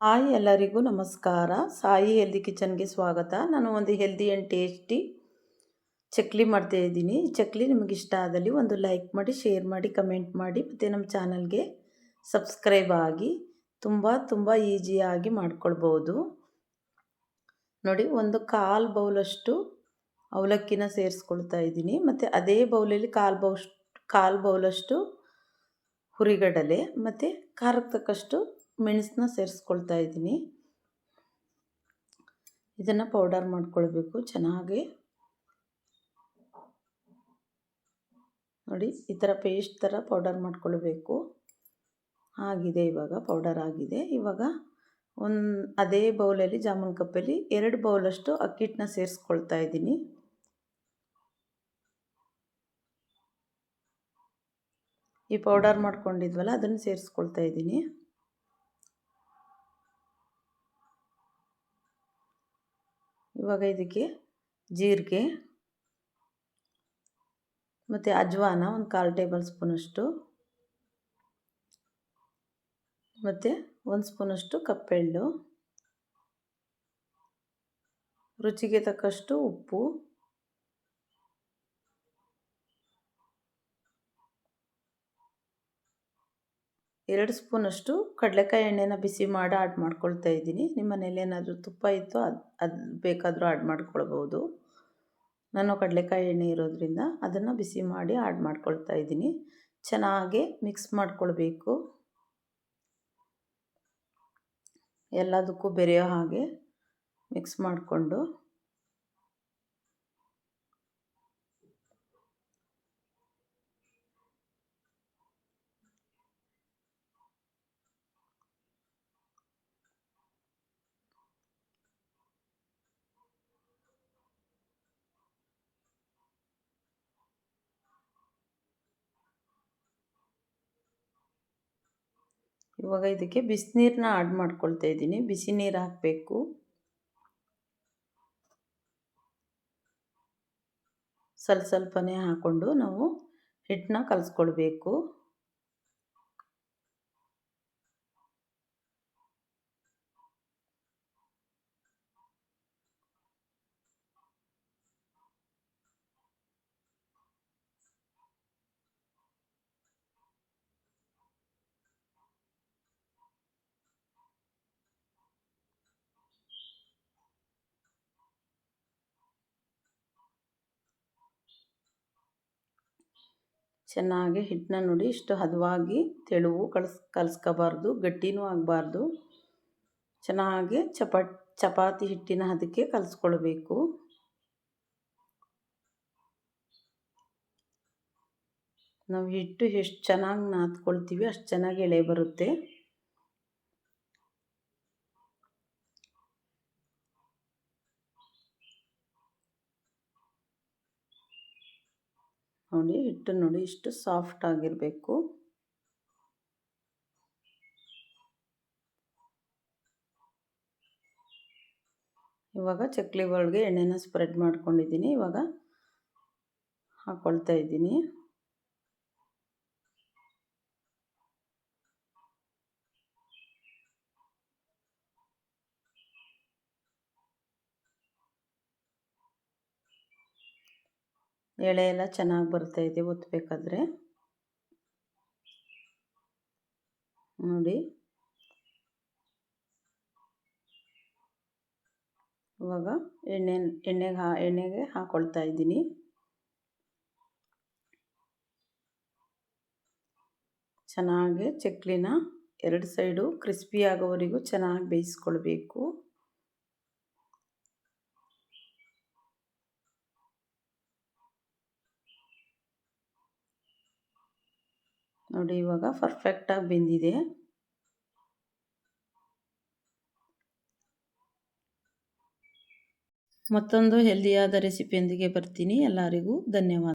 Hi ಎಲ್ಲರಿಗೂ ನಮಸ್ಕಾರ. Sai healthy ಕಿಚನ್ಗೆ ಸ್ವಾಗತ. ನಾನು ಒಂದು ಹೆಲ್ದಿ ಆ್ಯಂಡ್ ಟೇಸ್ಟಿ ಚಕ್ಲಿ ಮಾಡ್ತಾಯಿದ್ದೀನಿ. ಈ ಚಕ್ಲಿ ನಿಮಗೆ ಇಷ್ಟ ಆದಲ್ಲಿ ಒಂದು ಲೈಕ್ ಮಾಡಿ, ಶೇರ್ ಮಾಡಿ, ಕಮೆಂಟ್ ಮಾಡಿ, ಮತ್ತು ನಮ್ಮ ಚಾನಲ್ಗೆ ಸಬ್ಸ್ಕ್ರೈಬ್ ಆಗಿ. ತುಂಬ ಈಸಿಯಾಗಿ ಮಾಡ್ಕೊಳ್ಬೋದು. ನೋಡಿ, ಒಂದು ಕಾಲು ಬೌಲಷ್ಟು ಅವಲಕ್ಕಿನ ಸೇರಿಸ್ಕೊಳ್ತಾ ಇದ್ದೀನಿ. ಮತ್ತು ಅದೇ ಬೌಲಲ್ಲಿ ಕಾಲು ಬೌಲಷ್ಟು ಹುರಿಗಡಲೆ ಮತ್ತು ಖಾರಕ್ಕೆ ತಕ್ಕಷ್ಟು ಮೆಣಸನ್ನ ಸೇರಿಸ್ಕೊಳ್ತಾ ಇದ್ದೀನಿ. ಇದನ್ನು ಪೌಡರ್ ಮಾಡ್ಕೊಳ್ಬೇಕು ಚೆನ್ನಾಗಿ. ನೋಡಿ, ಈ ಥರ ಪೇಸ್ಟ್ ಥರ ಪೌಡರ್ ಮಾಡ್ಕೊಳ್ಬೇಕು. ಆಗಿದೆ, ಇವಾಗ ಪೌಡರ್ ಆಗಿದೆ. ಇವಾಗ ಅದೇ ಬೌಲಲ್ಲಿ ಜಾಮೂನ್ ಕಪ್ಪಲ್ಲಿ 2 ಬೌಲಷ್ಟು ಅಕ್ಕಿ ಹಿಟ್ಟನ್ನ ಸೇರಿಸ್ಕೊಳ್ತಾ ಇದ್ದೀನಿ. ಈ ಪೌಡರ್ ಮಾಡ್ಕೊಂಡಿದ್ವಲ್ಲ ಅದನ್ನು ಸೇರಿಸ್ಕೊಳ್ತಾ ಇದ್ದೀನಿ. ಇವಾಗ ಇದಕ್ಕೆ ಜೀರಿಗೆ ಮತ್ತು ಅಜ್ವಾನ ಒಂದು 1/4 ಟೇಬಲ್ ಸ್ಪೂನಷ್ಟು, ಮತ್ತು 1 ಸ್ಪೂನಷ್ಟು ಕಪ್ಪೆಳ್ಳು, ರುಚಿಗೆ ತಕ್ಕಷ್ಟು ಉಪ್ಪು, ಎರಡು ಸ್ಪೂನಷ್ಟು ಕಡಲೆಕಾಯಿ ಎಣ್ಣೆನ ಬಿಸಿ ಮಾಡಿ ಆಡ್ ಮಾಡ್ಕೊಳ್ತಾ ಇದ್ದೀನಿ. ನಿಮ್ಮ ಮನೇಲಿ ಏನಾದರೂ ತುಪ್ಪ ಇತ್ತು ಅದು ಬೇಕಾದರೂ ಆಡ್ ಮಾಡ್ಕೊಳ್ಬೋದು. ನಾನು ಕಡಲೆಕಾಯಿ ಎಣ್ಣೆ ಇರೋದ್ರಿಂದ ಅದನ್ನು ಬಿಸಿ ಮಾಡಿ ಆಡ್ ಮಾಡ್ಕೊಳ್ತಾ ಇದ್ದೀನಿ. ಚೆನ್ನಾಗಿ ಮಿಕ್ಸ್ ಮಾಡ್ಕೊಳ್ಬೇಕು. ಎಲ್ಲದಕ್ಕೂ ಬೆರೆಯೋ ಹಾಗೆ ಮಿಕ್ಸ್ ಮಾಡಿಕೊಂಡು ಇವಾಗ ಇದಕ್ಕೆ ಬಿಸಿನೀರನ್ನ ಆಡ್ ಮಾಡ್ಕೊಳ್ತಾ ಇದ್ದೀನಿ. ಬಿಸಿ ನೀರು ಹಾಕಬೇಕು. ಸ್ವಲ್ಪನೇ ಹಾಕ್ಕೊಂಡು ನಾವು ಹಿಟ್ಟನ್ನ ಕಲಿಸ್ಕೊಳ್ಬೇಕು. ಚೆನ್ನಾಗಿ ಹಿಟ್ಟನ್ನ ನೋಡಿ ಇಷ್ಟು ಹದವಾಗಿ ತೆಳುವು ಕಲಿಸ್ಕೋಬಾರ್ದು, ಗಟ್ಟಿನೂ ಆಗಬಾರ್ದು. ಚೆನ್ನಾಗಿ ಚಪಾತಿ ಹಿಟ್ಟಿನ ಹದಕ್ಕೆ ಕಲಿಸ್ಕೊಳ್ಬೇಕು. ನಾವು ಹಿಟ್ಟು ಎಷ್ಟು ಚೆನ್ನಾಗಿ ನಾದ್ಕೊಳ್ತೀವಿ ಅಷ್ಟು ಚೆನ್ನಾಗಿ ಎಳೆ ಬರುತ್ತೆ. ನೋಡಿ, ಹಿಟ್ಟು ನೋಡಿ ಇಷ್ಟು ಸಾಫ್ಟ್ ಆಗಿರಬೇಕು. ಇವಾಗ ಚಕ್ಲಿ ಒಳಗೆ ಎಣ್ಣೆನ ಸ್ಪ್ರೆಡ್ ಮಾಡ್ಕೊಂಡಿದ್ದೀನಿ. ಇವಾಗ ಹಾಕ್ಕೊಳ್ತಾ ಇದ್ದೀನಿ. ಎಳೆ ಎಲ್ಲ ಚೆನ್ನಾಗಿ ಬರ್ತಾ ಇದೆ ಒತ್ತಬೇಕಾದ್ರೆ. ನೋಡಿ, ಇವಾಗ ಎಣ್ಣೆಗೆ ಹಾಕ್ಕೊಳ್ತಾ ಇದ್ದೀನಿ. ಚೆನ್ನಾಗಿ ಚಕ್ಲಿನ 2 ಸೈಡು ಕ್ರಿಸ್ಪಿ ಆಗೋವರೆಗೂ ಚೆನ್ನಾಗಿ ಬೇಯಿಸ್ಕೊಳ್ಬೇಕು. ನೋಡಿ, ಇವಾಗ ಪರ್ಫೆಕ್ಟಾಗಿ ಬೆಂದಿದೆ. ಮತ್ತೊಂದು ಹೆಲ್ದಿಯಾದ ರೆಸಿಪಿಯೊಂದಿಗೆ ಬರ್ತೀನಿ. ಎಲ್ಲರಿಗೂ ಧನ್ಯವಾದ.